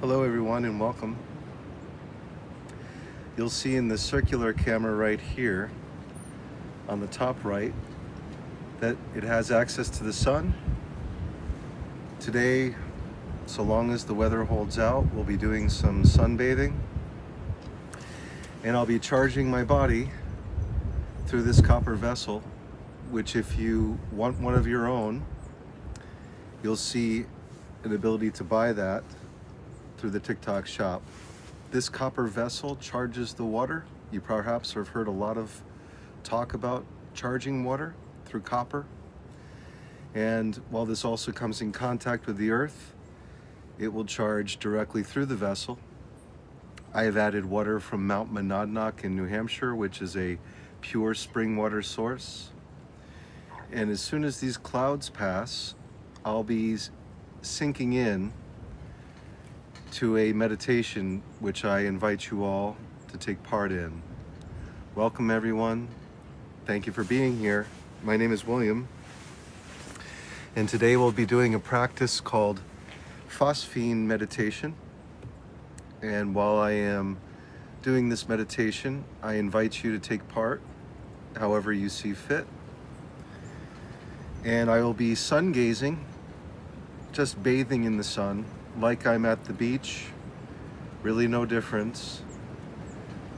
Hello everyone and welcome. You'll see in the circular camera right here on the top right that it has access to the sun. Today, so long as the weather holds out, we'll be doing some sunbathing, and I'll be charging my body through this copper vessel, which if you want one of your own, you'll see an ability to buy that through the TikTok shop. This copper vessel charges the water. You perhaps have heard a lot of talk about charging water through copper. And while this also comes in contact with the earth, it will charge directly through the vessel. I have added water from Mount Monadnock in New Hampshire, which is a pure spring water source. And as soon as these clouds pass, I'll be sinking in to a meditation which I invite you all to take part in. Welcome everyone. Thank you for being here. My name is William, and today we'll be doing a practice called Phosphene meditation. And while I am doing this meditation, I invite you to take part however you see fit. And I will be sun gazing, just bathing in the sun like I'm at the beach, really no difference.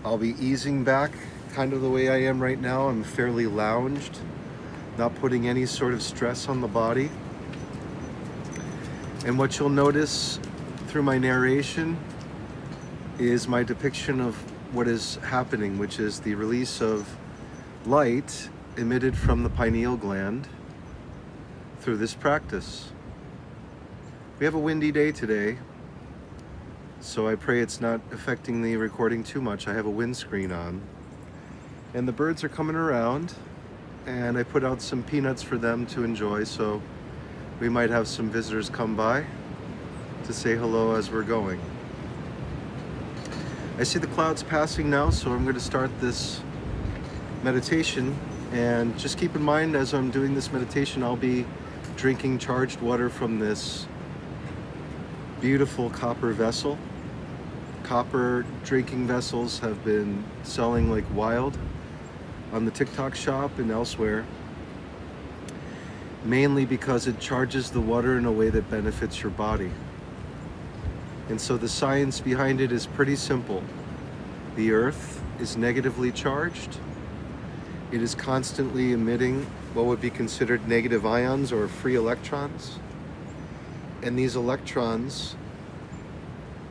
I'll be easing back kind of the way I am right now. I'm fairly lounged, not putting any sort of stress on the body. And what you'll notice through my narration is my depiction of what is happening, which is the release of light emitted from the pineal gland through this practice. We have a windy day today, so I pray it's not affecting the recording too much. I have a windscreen on, and the birds are coming around, and I put out some peanuts for them to enjoy, so we might have some visitors come by to say hello as we're going. I see the clouds passing now, so I'm going to start this meditation. And just keep in mind, as I'm doing this meditation, I'll be drinking charged water from this beautiful copper vessel. Copper drinking vessels have been selling like wild on the TikTok shop and elsewhere, mainly because it charges the water in a way that benefits your body. And so the science behind it is pretty simple. The earth is negatively charged. It is constantly emitting what would be considered negative ions or free electrons. And these electrons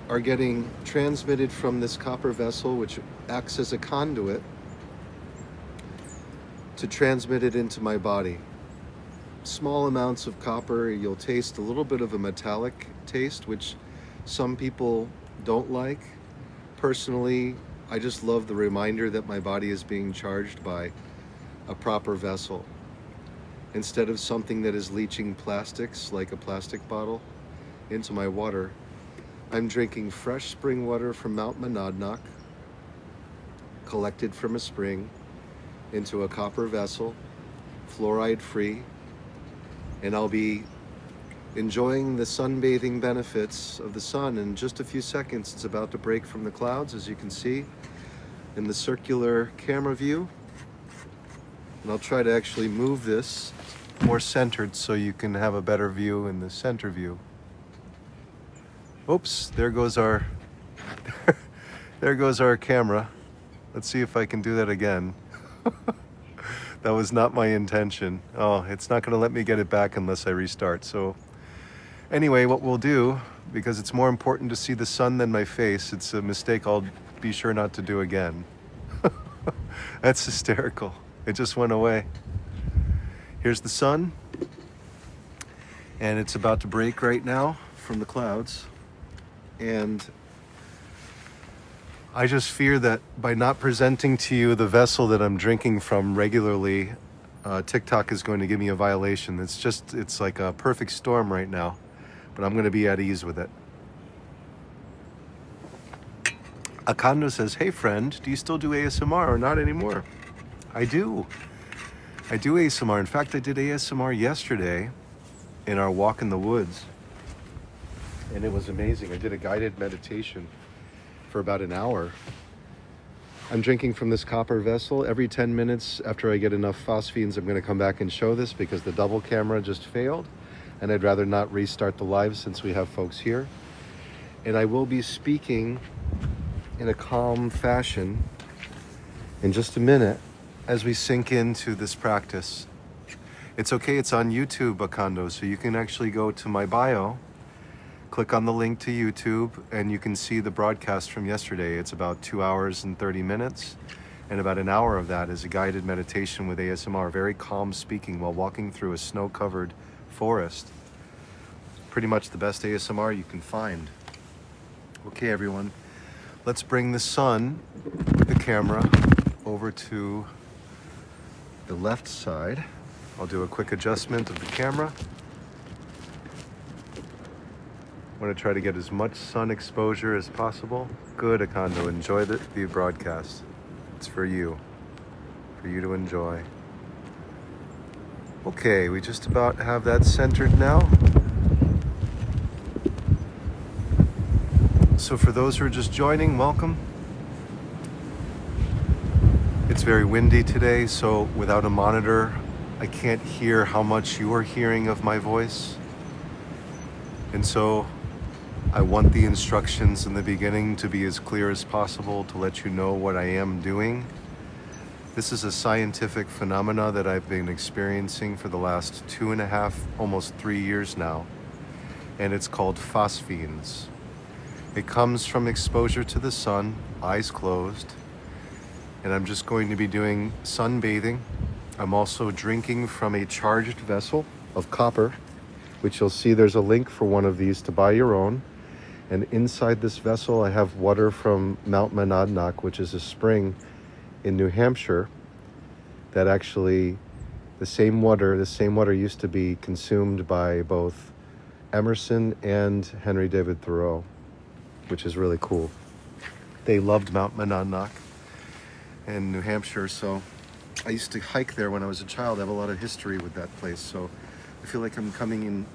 are getting transmitted from this copper vessel, which acts as a conduit to transmit it into my body. Small amounts of copper, you'll taste a little bit of a metallic taste, which some people don't like. Personally, I just love the reminder that my body is being charged by a proper vessel, instead of something that is leaching plastics like a plastic bottle into my water. I'm drinking fresh spring water from Mount Monadnock, collected from a spring into a copper vessel, fluoride free, and I'll be enjoying the sunbathing benefits of the sun in just a few seconds. It's about to break from the clouds, as you can see in the circular camera view. And I'll try to actually move this more centered so you can have a better view in the center view. Oops, there goes our there goes our camera. Let's see if I can do that again. That was not my intention. Oh, it's not going to let me get it back unless I restart. So anyway, what we'll do, because it's more important to see the sun than my face, it's a mistake I'll be sure not to do again. That's hysterical. It just went away. Here's the sun, and it's about to break right now from the clouds. And I just fear that by not presenting to you the vessel that I'm drinking from regularly, TikTok is going to give me a violation. It's like a perfect storm right now, but I'm going to be at ease with it. Akando says, hey friend, do you still do ASMR or not anymore? I do. I do ASMR. In fact, I did ASMR yesterday in our walk in the woods. and it was amazing. I did a guided meditation for about an hour. I'm drinking from this copper vessel. Every 10 minutes after I get enough Phosphenes, I'm going to come back and show this because the double camera just failed, and I'd rather not restart the live since we have folks here. And I will be speaking in a calm fashion in just a minute as we sink into this practice. It's okay, it's on YouTube, Akando, so you can actually go to my bio, click on the link to YouTube, and you can see the broadcast from yesterday. It's about 2 hours and 30 minutes, and about an hour of that is a guided meditation with ASMR, very calm speaking while walking through a snow-covered forest. Pretty much the best ASMR you can find. Okay, everyone, let's bring the sun, the camera, over to the left side. I'll do a quick adjustment of the camera. I want to try to get as much sun exposure as possible. Good, Akando, enjoy the broadcast. It's for you to enjoy. Okay, we just about have that centered now. So for those who are just joining, welcome. It's very windy today, so without a monitor, I can't hear how much you are hearing of my voice. And so I want the instructions in the beginning to be as clear as possible to let you know what I am doing. This is a scientific phenomena that I've been experiencing for the last 2.5, almost 3 years now, and it's called Phosphenes. It comes from exposure to the sun, eyes closed, and I'm just going to be doing sunbathing. I'm also drinking from a charged vessel of copper, which you'll see there's a link for one of these to buy your own. And inside this vessel, I have water from Mount Monadnock, which is a spring in New Hampshire that actually, the same water used to be consumed by both Emerson and Henry David Thoreau, which is really cool. They loved Mount Monadnock in New Hampshire, so I used to hike there when I was a child. I have a lot of history with that place, so I feel like I'm coming in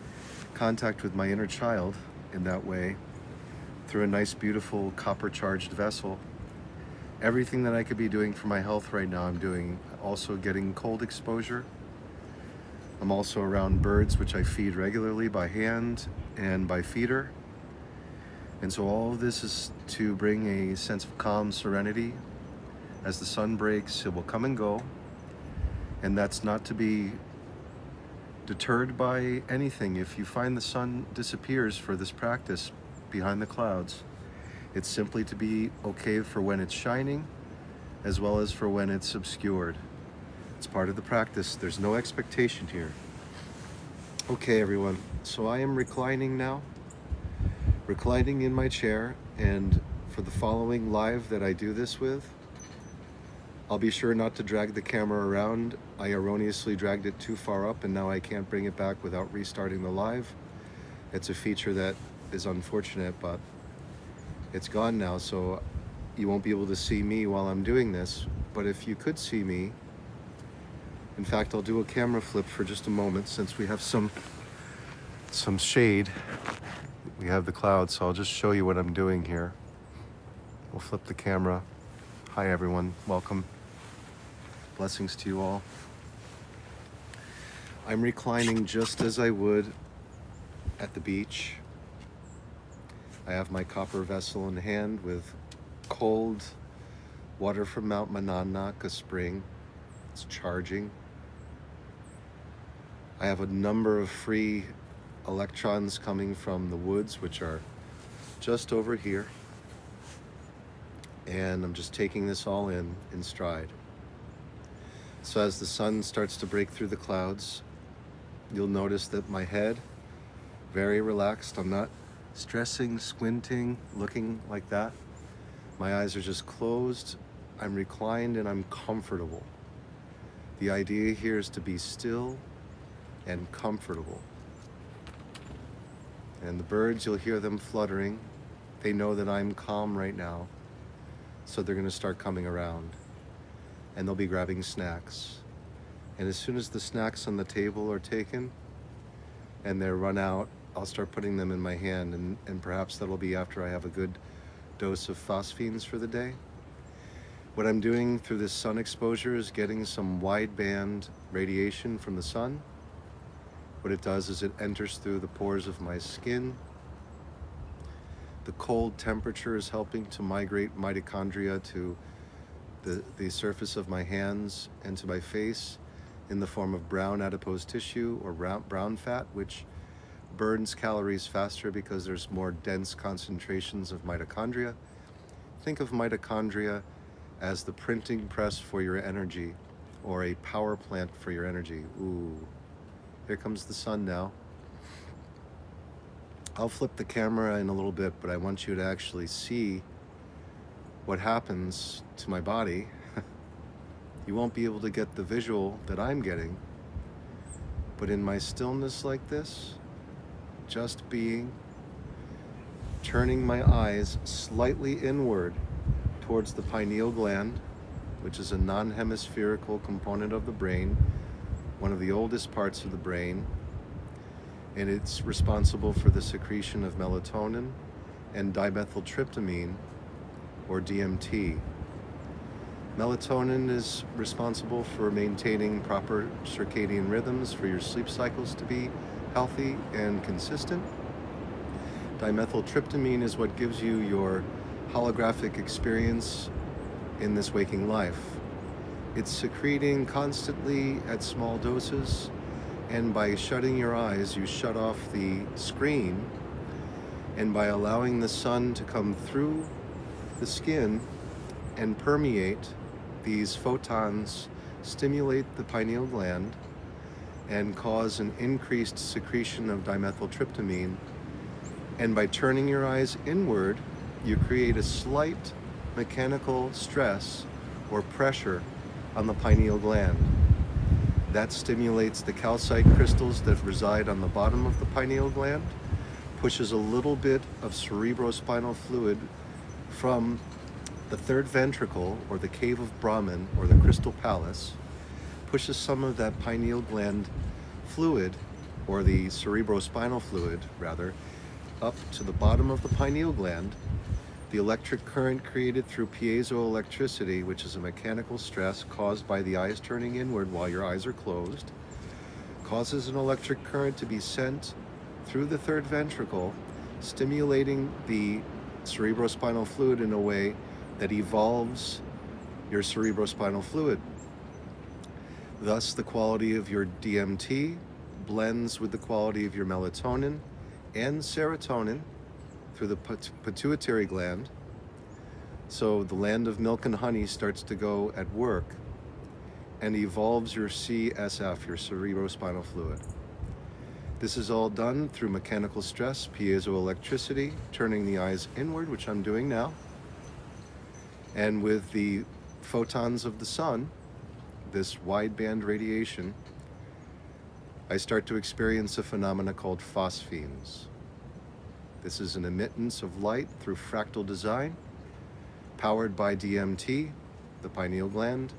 contact with my inner child in that way through a nice, beautiful copper-charged vessel. Everything that I could be doing for my health right now, I'm doing. Also getting cold exposure. I'm also around birds, which I feed regularly by hand and by feeder. And so all of this is to bring a sense of calm, serenity. As the sun breaks, it will come and go. And that's not to be deterred by anything. If you find the sun disappears for this practice behind the clouds, it's simply to be okay for when it's shining, as well as for when it's obscured. It's part of the practice. There's no expectation here. Okay, everyone. So I am reclining now, reclining in my chair, and for the following live that I do this with, I'll be sure not to drag the camera around. I erroneously dragged it too far up, and now I can't bring it back without restarting the live. It's a feature that is unfortunate, but it's gone now, so you won't be able to see me while I'm doing this. But if you could see me, in fact, I'll do a camera flip for just a moment since we have some shade. We have the clouds, so I'll just show you what I'm doing here. We'll flip the camera. Hi, everyone. Welcome. Blessings to you all. I'm reclining just as I would at the beach. I have my copper vessel in hand with cold water from Mount Monadnock, a spring. It's charging. I have a number of free electrons coming from the woods, which are just over here. And I'm just taking this all in stride. So as the sun starts to break through the clouds, you'll notice that my head, very relaxed. I'm not stressing, squinting, looking like that. My eyes are just closed. I'm reclined and I'm comfortable. The idea here is to be still and comfortable. And the birds, you'll hear them fluttering. They know that I'm calm right now, so they're going to start coming around. And they'll be grabbing snacks. And as soon as the snacks on the table are taken and they're run out, I'll start putting them in my hand, and perhaps that'll be after I have a good dose of Phosphenes for the day. What I'm doing through this sun exposure is getting some wideband radiation from the sun. What it does is it enters through the pores of my skin. The cold temperature is helping to migrate mitochondria to the surface of my hands and to my face in the form of brown adipose tissue or brown fat, which burns calories faster because there's more dense concentrations of mitochondria. Think of mitochondria as the printing press for your energy, or a power plant for your energy. Ooh, here comes the sun now. I'll flip the camera in a little bit, but I want you to actually see what happens to my body. You won't be able to get the visual that I'm getting, but in my stillness like this, just being, turning my eyes slightly inward towards the pineal gland, which is a non-hemispherical component of the brain, one of the oldest parts of the brain, and it's responsible for the secretion of melatonin and dimethyltryptamine, or DMT. Melatonin is responsible for maintaining proper circadian rhythms for your sleep cycles to be healthy and consistent. Dimethyltryptamine is what gives you your holographic experience in this waking life. It's secreting constantly at small doses, and by shutting your eyes, you shut off the screen, and by allowing the sun to come through the skin and permeate, these photons stimulate the pineal gland and cause an increased secretion of dimethyltryptamine. And by turning your eyes inward, you create a slight mechanical stress or pressure on the pineal gland. That stimulates the calcite crystals that reside on the bottom of the pineal gland, pushes a little bit of cerebrospinal fluid from the third ventricle, or the cave of Brahman, or the crystal palace, pushes some of that pineal gland fluid, or the cerebrospinal fluid rather, up to the bottom of the pineal gland. The electric current created through piezoelectricity, which is a mechanical stress caused by the eyes turning inward while your eyes are closed, causes an electric current to be sent through the third ventricle, stimulating the cerebrospinal fluid in a way that evolves your cerebrospinal fluid. Thus, the quality of your DMT blends with the quality of your melatonin and serotonin through the pituitary gland. So the land of milk and honey starts to go at work and evolves your CSF, your cerebrospinal fluid. This is all done through mechanical stress, piezoelectricity, turning the eyes inward, which I'm doing now. And with the photons of the sun, this wideband radiation, I start to experience a phenomena called phosphenes. This is an emittance of light through fractal design, powered by DMT, the pineal gland,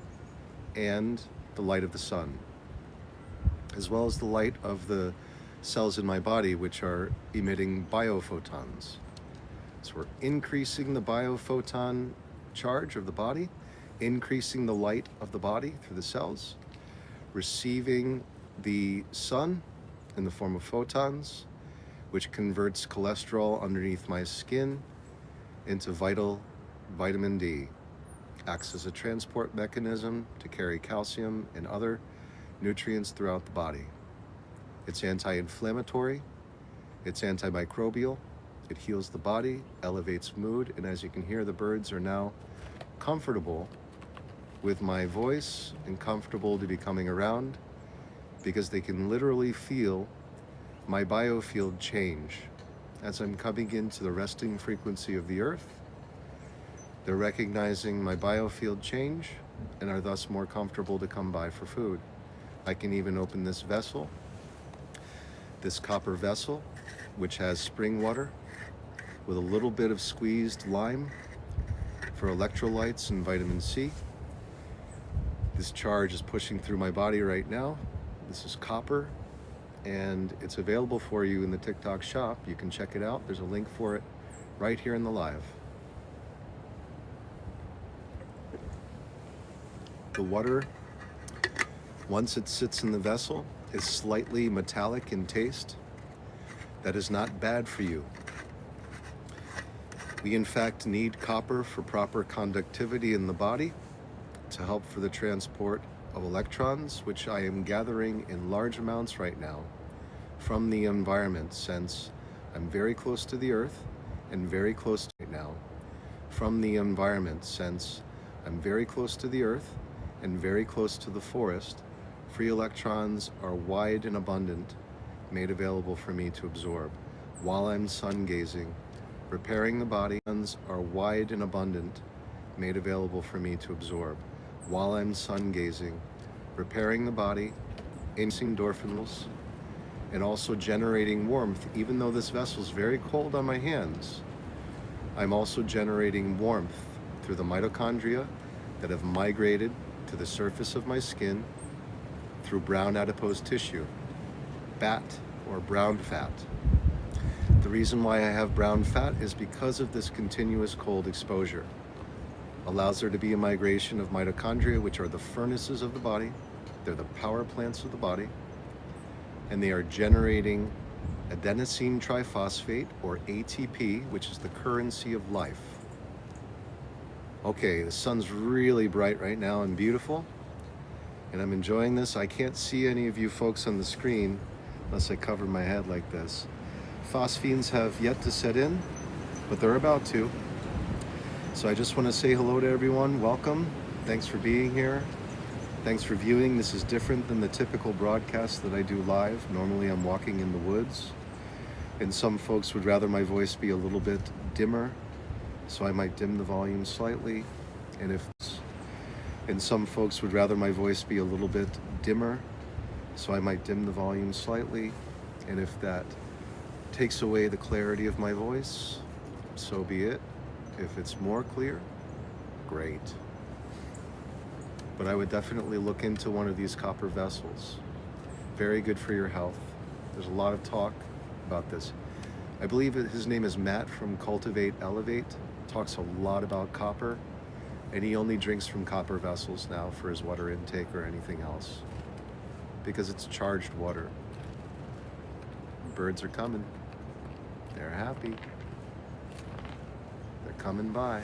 and the light of the sun, as well as the light of the cells in my body, which are emitting biophotons. So we're increasing the biophoton charge of the body, increasing the light of the body through the cells, receiving the sun in the form of photons, which converts cholesterol underneath my skin into vital vitamin D, acts as a transport mechanism to carry calcium and other nutrients throughout the body. It's anti-inflammatory, it's antimicrobial, it heals the body, elevates mood, and as you can hear, the birds are now comfortable with my voice and comfortable to be coming around, because they can literally feel my biofield change. As I'm coming into the resting frequency of the earth, they're recognizing my biofield change and are thus more comfortable to come by for food. I can even open this vessel, this copper vessel, which has spring water with a little bit of squeezed lime for electrolytes and vitamin C. This charge is pushing through my body right now. This is copper, and it's available for you in the TikTok shop. You can check it out. There's a link for it right here in the live. The water, once it sits in the vessel, is slightly metallic in taste. That is not bad for you. We in fact need copper for proper conductivity in the body to help for the transport of electrons, which I am gathering in large amounts right now from the environment, since I'm very close to the earth and very close to right now from the environment, since I'm very close to the earth and very close to the forest. Free electrons are wide and abundant, made available for me to absorb while I'm sun gazing, repairing the body. Are wide and abundant, made available for me to absorb while I'm sun gazing, repairing the body, increasing endorphins, and also generating warmth. Even though this vessel is very cold on my hands, I'm also generating warmth through the mitochondria that have migrated to the surface of my skin through brown adipose tissue, BAT or brown fat. The reason why I have brown fat is because of this continuous cold exposure. Allows there to be a migration of mitochondria, which are the furnaces of the body. They're the power plants of the body, and they are generating adenosine triphosphate, or ATP, which is the currency of life. Okay, the sun's really bright right now and beautiful, and I'm enjoying this. I can't see any of you folks on the screen unless I cover my head like this. Phosphenes have yet to set in, but they're about to. So I just want to say hello to everyone. Welcome. Thanks for being here. Thanks for viewing. This is different than the typical broadcast that I do live. Normally I'm walking in the woods, and some folks would rather my voice be a little bit dimmer, so I might dim the volume slightly. And some folks would rather my voice be a little bit dimmer, so I might dim the volume slightly. And if that takes away the clarity of my voice, so be it. If it's more clear, great. But I would definitely look into one of these copper vessels. Very good for your health. There's a lot of talk about this. I believe his name is Matt from Cultivate Elevate. Talks a lot about copper, and he only drinks from copper vessels now for his water intake or anything else, because it's charged water. Birds are coming. They're happy. They're coming by.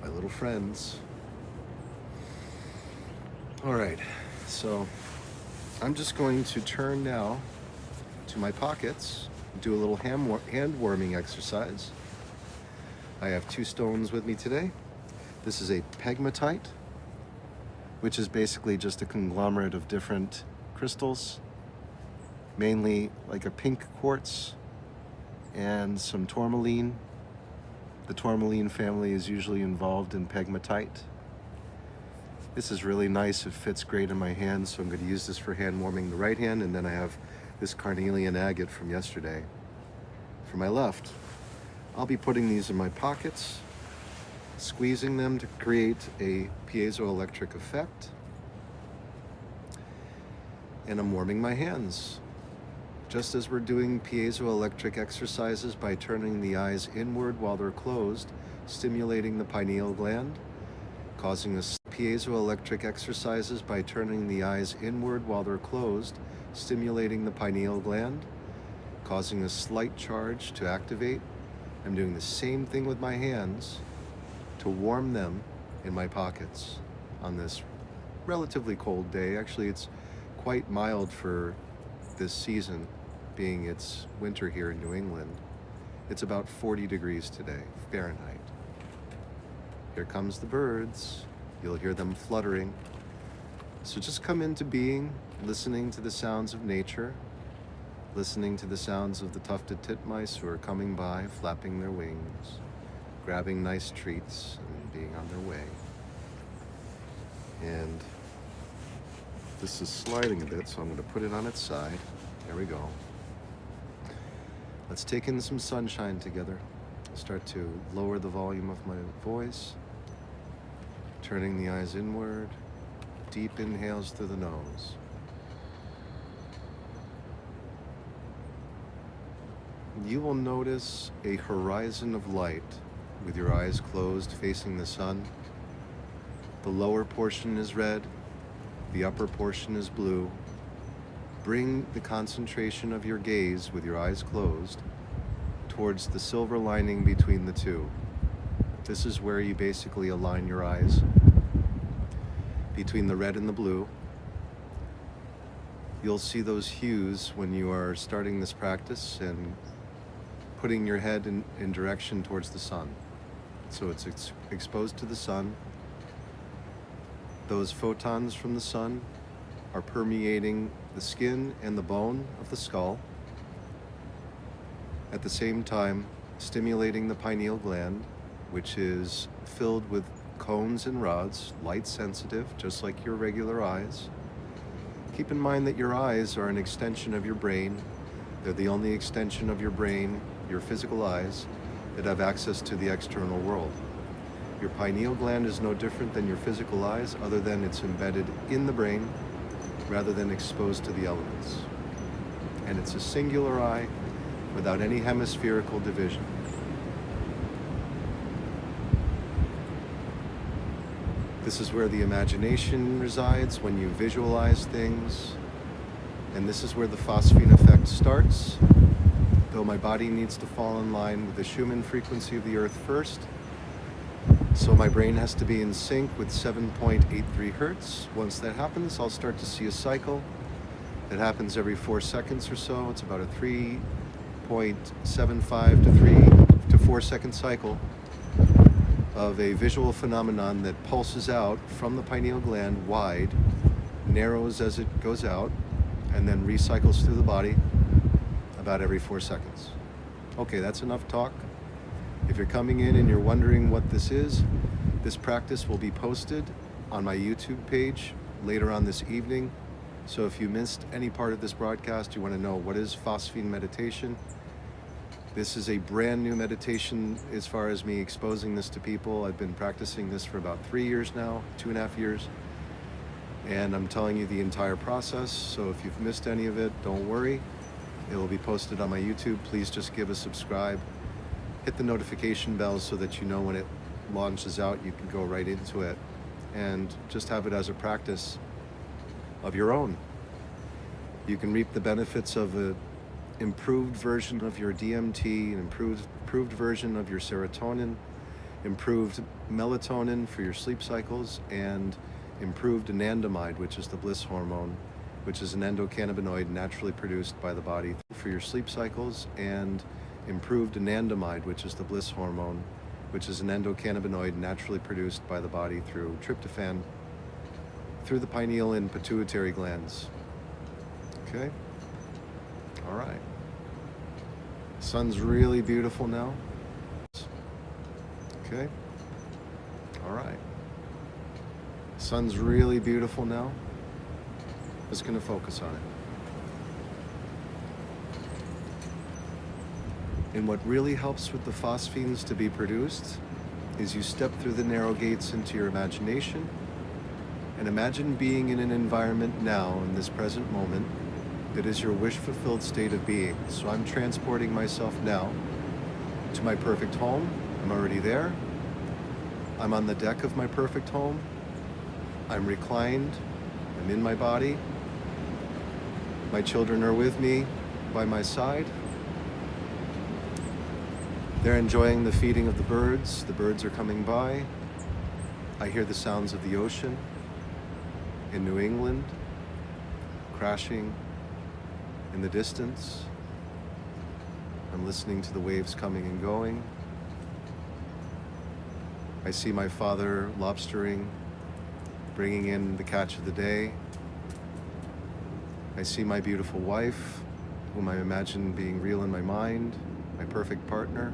My little friends. All right, so I'm just going to turn now to my pockets, do a little hand warming exercise. I have 2 stones with me today. This is a pegmatite, which is basically just a conglomerate of different crystals, mainly like a pink quartz and some tourmaline. The tourmaline family is usually involved in pegmatite. This is really nice. It fits great in my hand, so I'm going to use this for hand warming the right hand, and then I have this carnelian agate from yesterday for my left. I'll be putting these in my pockets, squeezing them to create a piezoelectric effect, and I'm warming my hands. Just as we're doing piezoelectric exercises by turning the eyes inward while they're closed, stimulating the pineal gland, causing a piezoelectric exercises by turning the eyes inward while they're closed, stimulating the pineal gland, causing a slight charge to activate. I'm doing the same thing with my hands to warm them in my pockets on this relatively cold day. Actually, it's quite mild for this season, being it's winter here in New England. It's about 40 degrees today, Fahrenheit. Here comes the birds. You'll hear them fluttering. So just come into being, listening to the sounds of nature, listening to the sounds of the tufted titmice who are coming by, flapping their wings, grabbing nice treats, and being on their way. And this is sliding a bit, so I'm going to put it on its side. There we go. Let's take in some sunshine together. Start to lower the volume of my voice, turning the eyes inward, deep inhales through the nose. you will notice a horizon of light with your eyes closed facing the sun. The lower portion is red, the upper portion is blue. Bring the concentration of your gaze with your eyes closed towards the silver lining between the two. This is where you basically align your eyes between the red and the blue. You'll see those hues when you are starting this practice and putting your head in direction towards the sun. So it's exposed to the sun. Those photons from the sun are permeating the skin and the bone of the skull, at the same time stimulating the pineal gland, which is filled with cones and rods, light sensitive, just like your regular eyes. Keep in mind that your eyes are an extension of your brain. They're the only extension of your brain, your physical eyes, that have access to the external world. Your pineal gland is no different than your physical eyes, other than it's embedded in the brain rather than exposed to the elements. And it's a singular eye without any hemispherical division. This is where the imagination resides when you visualize things. And this is where the phosphene effect starts. Though my body needs to fall in line with the Schumann frequency of the earth first, so my brain has to be in sync with 7.83 hertz. Once that happens, I'll start to see a cycle that happens every 4 seconds or so. It's about a 3.75 to 3 to 4 second cycle of a visual phenomenon that pulses out from the pineal gland wide, narrows as it goes out, and then recycles through the body about every 4 seconds. Okay, that's enough talk. If you're coming in and you're wondering what this is, this practice will be posted on my YouTube page later on this evening. So if you missed any part of this broadcast, you want to know what is phosphene meditation. This is a brand new meditation as far as me exposing this to people. I've been practicing this for about 3 years now, 2.5 years. And I'm telling you the entire process. So if you've missed any of it, don't worry. It will be posted on my YouTube. Please just give a subscribe. Hit the notification bell so that you know when it launches out, you can go right into it and just have it as a practice of your own. You can reap the benefits of an improved version of your DMT, an improved version of your serotonin, improved melatonin for your sleep cycles, and improved anandamide, which is the bliss hormone, which is an endocannabinoid naturally produced by the body for your sleep cycles, and improved anandamide, which is the bliss hormone, which is an endocannabinoid naturally produced by the body through tryptophan, through the pineal and pituitary glands. Okay? All right. Sun's really beautiful now. Okay? All right. Sun's really beautiful now. Just going to focus on it. And what really helps with the phosphenes to be produced is you step through the narrow gates into your imagination and imagine being in an environment now, in this present moment, that is your wish-fulfilled state of being. So I'm transporting myself now to my perfect home. I'm already there. I'm on the deck of my perfect home. I'm reclined. I'm in my body. My children are with me by my side. They're enjoying the feeding of the birds. The birds are coming by. I hear the sounds of the ocean in New England, crashing in the distance. I'm listening to the waves coming and going. I see my father lobstering, bringing in the catch of the day. I see my beautiful wife, whom I imagine being real in my mind, my perfect partner,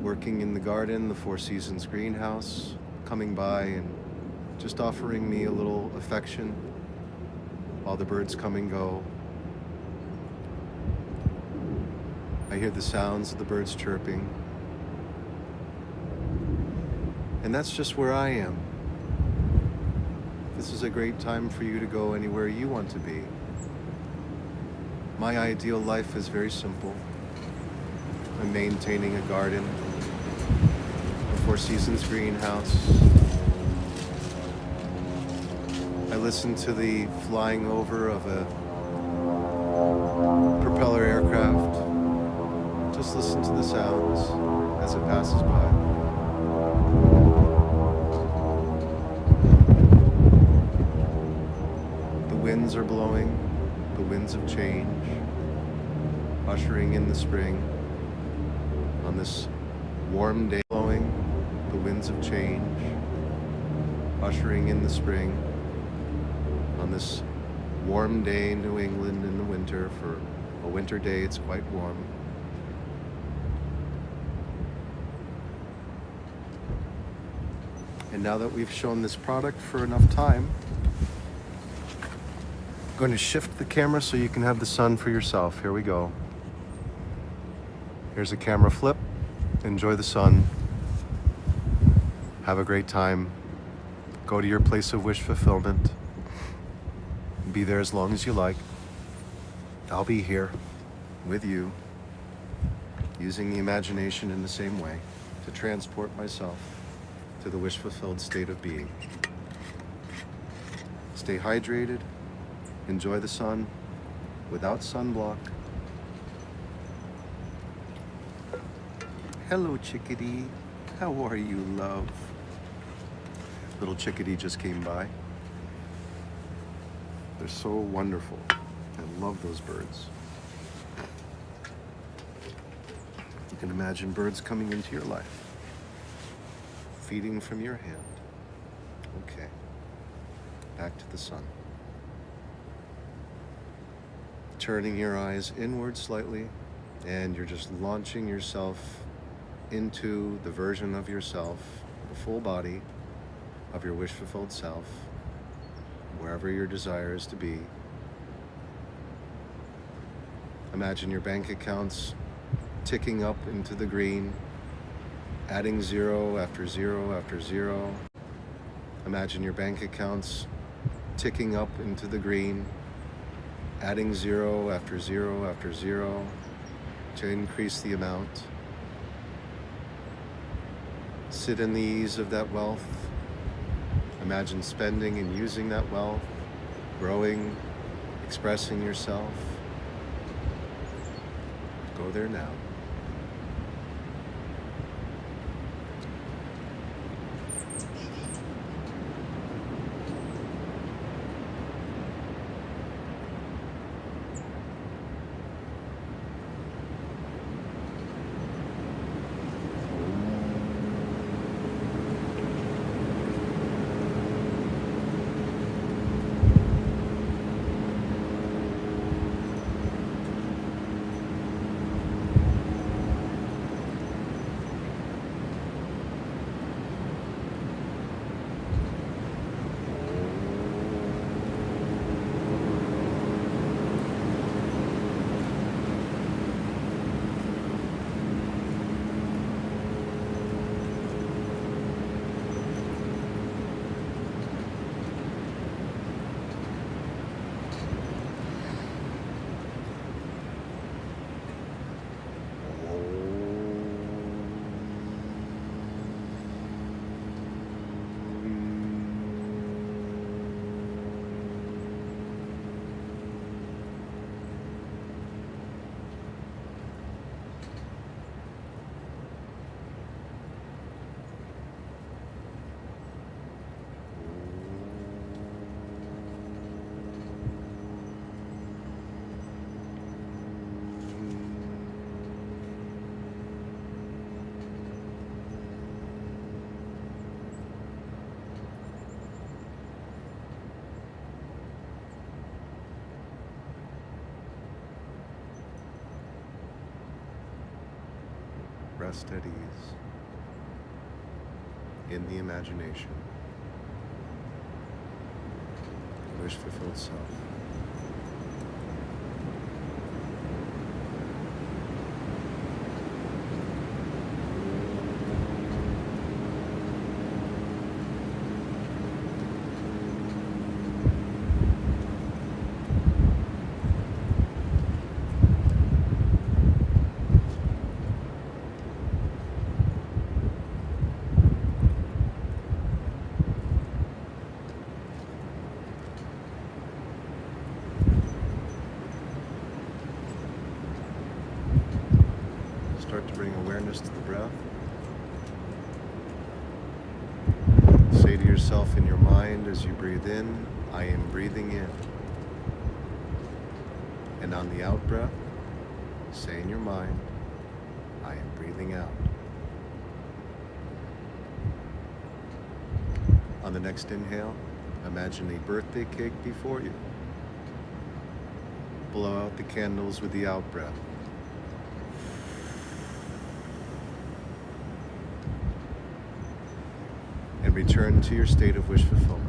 working in the garden, the Four Seasons greenhouse, coming by and just offering me a little affection while the birds come and go. I hear the sounds of the birds chirping. And that's just where I am. This is a great time for you to go anywhere you want to be. My ideal life is very simple. I'm maintaining a garden, a Four Seasons greenhouse. I listen to the flying over of a propeller aircraft. Just listen to the sounds as it passes by. The winds are blowing, the winds of change, ushering in the spring. On this warm day, blowing, the winds of change, ushering in the spring. On this warm day in New England in the winter, for a winter day it's quite warm. And now that we've shown this product for enough time, I'm going to shift the camera so you can have the sun for yourself. Here we go. Here's a camera flip. Enjoy the sun. Have a great time. Go to your place of wish fulfillment. Be there as long as you like. I'll be here with you, using the imagination in the same way to transport myself to the wish-fulfilled state of being. Stay hydrated, enjoy the sun without sunblock. Hello, chickadee. How are you, love? Little chickadee just came by. They're so wonderful. I love those birds. You can imagine birds coming into your life, feeding from your hand. Okay, back to the sun. Turning your eyes inward slightly, and you're just launching yourself into the version of yourself, the full body of your wish-fulfilled self, wherever your desire is to be. Imagine your bank accounts ticking up into the green, adding zero after zero after zero. Imagine your bank accounts ticking up into the green, adding zero after zero after zero to increase the amount. Sit in the ease of that wealth. Imagine spending and using that wealth, growing, expressing yourself. Go there now. Rest at ease in the imagination, wish-fulfilled self. awareness to the breath. Say to yourself in your mind as you breathe in, I am breathing in. And on the out breath, say in your mind, I am breathing out. On the next inhale, imagine a birthday cake before you. Blow out the candles with the out breath. And return to your state of wish fulfillment.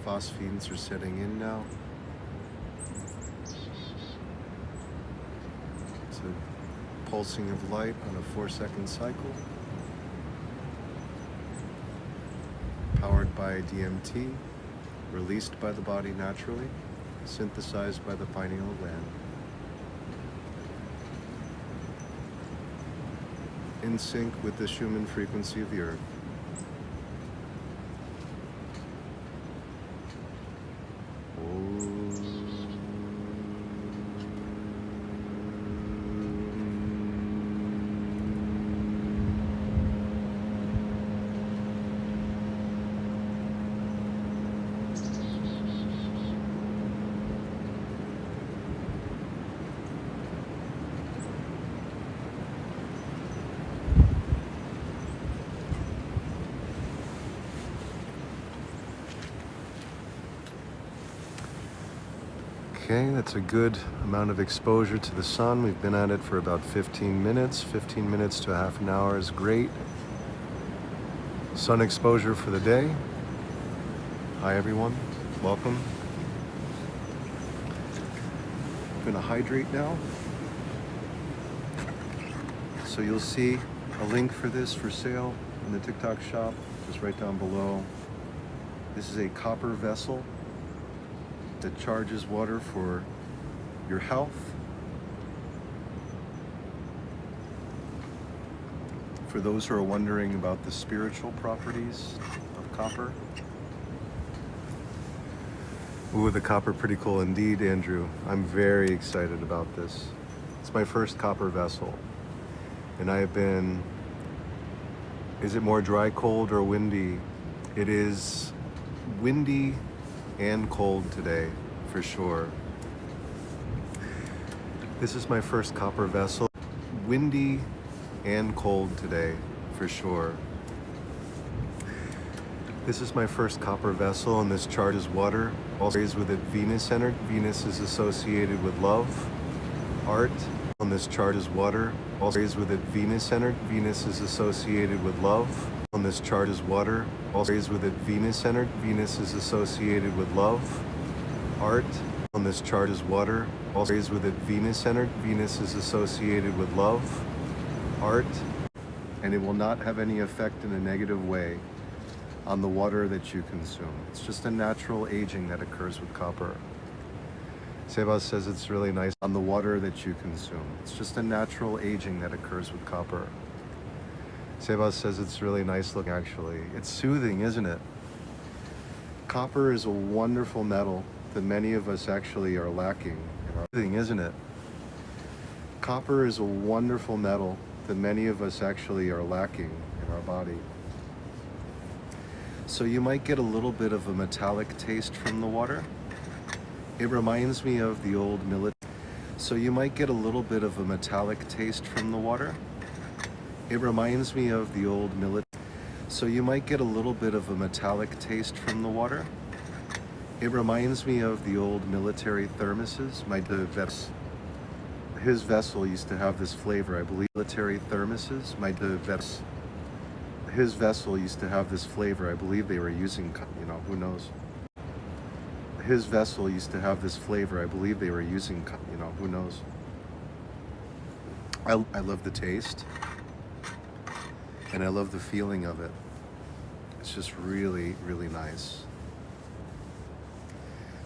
Phosphenes are setting in now. It's a pulsing of light on a 4-second cycle, powered by DMT, released by the body naturally, synthesized by the pineal gland. In sync with the Schumann frequency of the earth. Okay, that's a good amount of exposure to the sun. We've been at it for about 15 minutes. 15 minutes to a half an hour is great. Sun exposure for the day. Hi everyone, welcome. I'm gonna hydrate now. So you'll see a link for this for sale in the TikTok shop, just right down below. This is a copper vessel that charges water for your health, for those who are wondering about the spiritual properties of copper. Ooh, the copper, pretty cool indeed, Andrew. I'm very excited about this. It's my first copper vessel, and I have been, is it more dry, cold, or windy? It is windy and cold today, for sure. This is my first copper vessel. Windy and cold today, for sure. This is my first copper vessel, and this charges water. Also carries with it Venus energy. Venus is associated with love, art. On this charges water. Also carries with it Venus energy. Venus is associated with love. On this charges water. Also carries with it Venus energy. Venus is associated with love, art. On this charges water. Also carries with it Venus energy. Venus is associated with love, art, and it will not have any effect in a negative way on the water that you consume. It's just a natural aging that occurs with copper. Sebas says it's really nice on the water that you consume. It's just a natural aging that occurs with copper. Sebas says it's really nice looking, actually. It's soothing, isn't it? Copper is a wonderful metal that many of us actually are lacking in our thing, isn't it? Copper is a wonderful metal that many of us actually are lacking in our body. So you might get a little bit of a metallic taste from the water. It reminds me of the old military. So you might get a little bit of a metallic taste from the water. It reminds me of the old military. So you might get a little bit of a metallic taste from the water. It reminds me of the old military thermoses. His vessel used to have this flavor, I believe. Military thermoses. His vessel used to have this flavor. I believe they were using, who knows. His vessel used to have this flavor. I believe they were using, who knows. I love the taste, and I love the feeling of it. It's just really, really nice.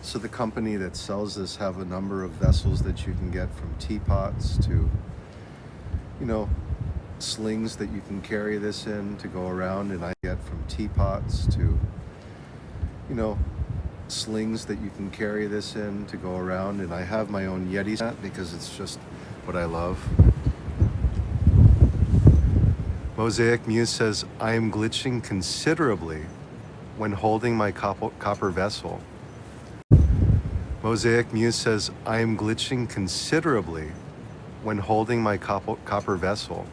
So the company that sells this have a number of vessels that you can get, from teapots to, slings that you can carry this in to go around, and I get from teapots to, slings that you can carry this in to go around, and I have my own Yeti set because it's just what I love. Mosaic Muse says, I am glitching considerably when holding my copper vessel. Mosaic Muse says, I am glitching considerably when holding my copper vessel.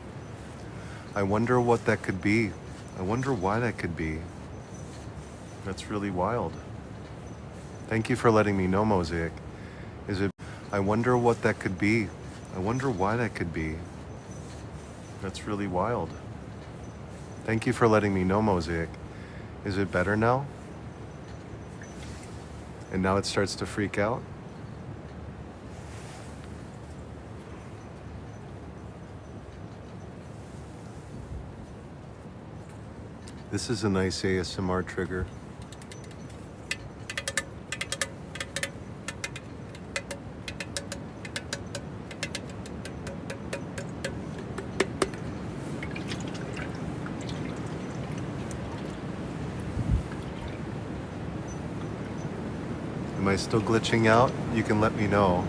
I wonder what that could be. I wonder why that could be. That's really wild. Thank you for letting me know, Mosaic. I wonder what that could be. I wonder why that could be. That's really wild. Thank you for letting me know, Mosaic. Is it better now? And now it starts to freak out? This is a nice ASMR trigger. Am I still glitching out? You can let me know.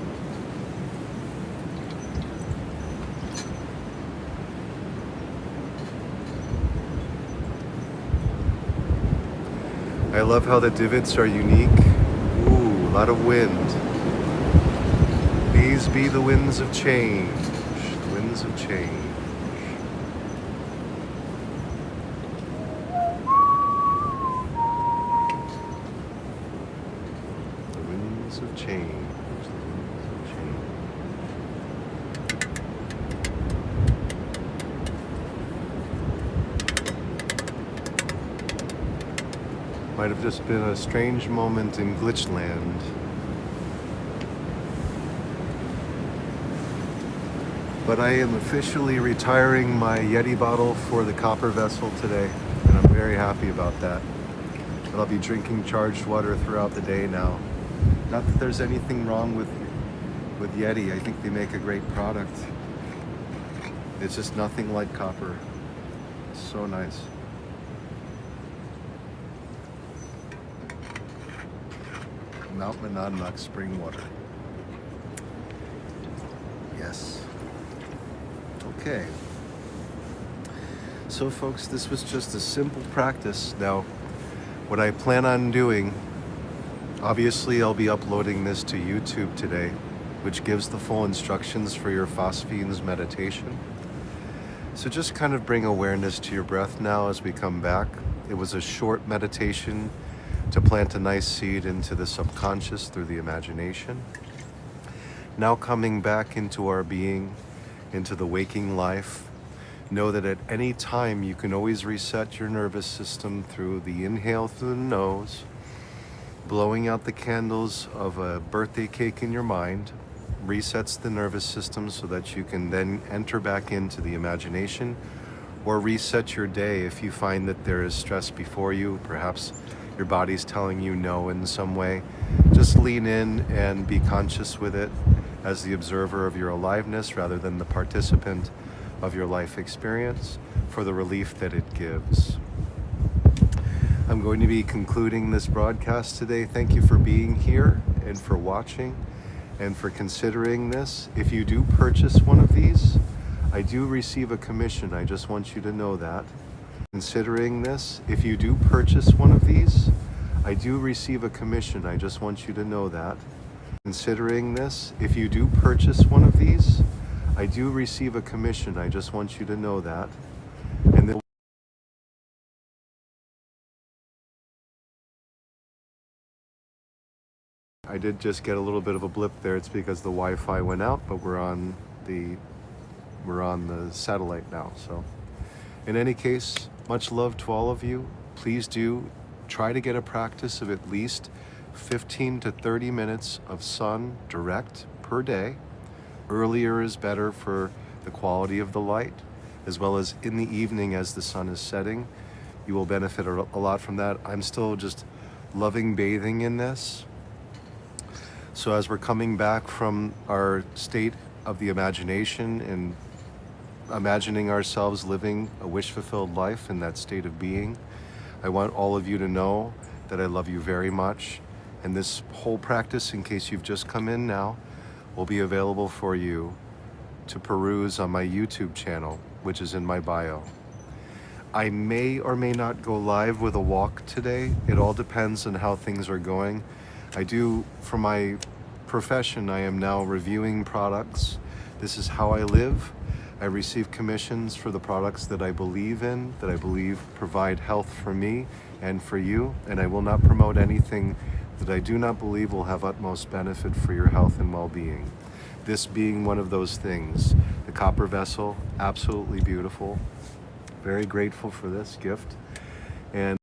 I love how the divots are unique. Ooh, a lot of wind. These be the winds of change. The winds of change. The winds of change. The winds of change. Might have just been a strange moment in Glitchland. But I am officially retiring my Yeti bottle for the copper vessel today, and I'm very happy about that. but I'll be drinking charged water throughout the day now. Not that there's anything wrong with Yeti. I think they make a great product. It's just nothing like copper. It's so nice. Mount Monadnock spring water. Yes. Okay. So folks, this was just a simple practice. Now, what I plan on doing, obviously I'll be uploading this to YouTube today, which gives the full instructions for your Phosphenes meditation. So just kind of bring awareness to your breath now as we come back. It was a short meditation to plant a nice seed into the subconscious through the imagination. Now coming back into our being, into the waking life, know that at any time you can always reset your nervous system through the inhale through the nose, blowing out the candles of a birthday cake in your mind, resets the nervous system so that you can then enter back into the imagination, or reset your day if you find that there is stress before you, perhaps your body's telling you no in some way. Just lean in and be conscious with it as the observer of your aliveness rather than the participant of your life experience for the relief that it gives. I'm going to be concluding this broadcast today. Thank you for being here and for watching and for considering this. If you do purchase one of these, I do receive a commission. I just want you to know that. Considering this, if you do purchase one of these, I do receive a commission. I just want you to know that. Considering this, if you do purchase one of these, I do receive a commission. I just want you to know that. And then I did just get a little bit of a blip there. It's because the Wi-Fi went out, but we're on the satellite now. So in any case, much love to all of you. Please do try to get a practice of at least 15 to 30 minutes of sun direct per day. Earlier is better for the quality of the light, as well as in the evening as the sun is setting. You will benefit a lot from that. I'm still just loving bathing in this. So as we're coming back from our state of the imagination and imagining ourselves living a wish-fulfilled life in that state of being, I want all of you to know that I love you very much. And this whole practice, in case you've just come in now, will be available for you to peruse on my YouTube channel, which is in my bio. I may or may not go live with a walk today. It all depends on how things are going. I do, for my profession, I am now reviewing products. This is how I live. I receive commissions for the products that I believe in, that I believe provide health for me and for you, and I will not promote anything that I do not believe will have utmost benefit for your health and well-being. This being one of those things. The copper vessel, absolutely beautiful. Very grateful for this gift. And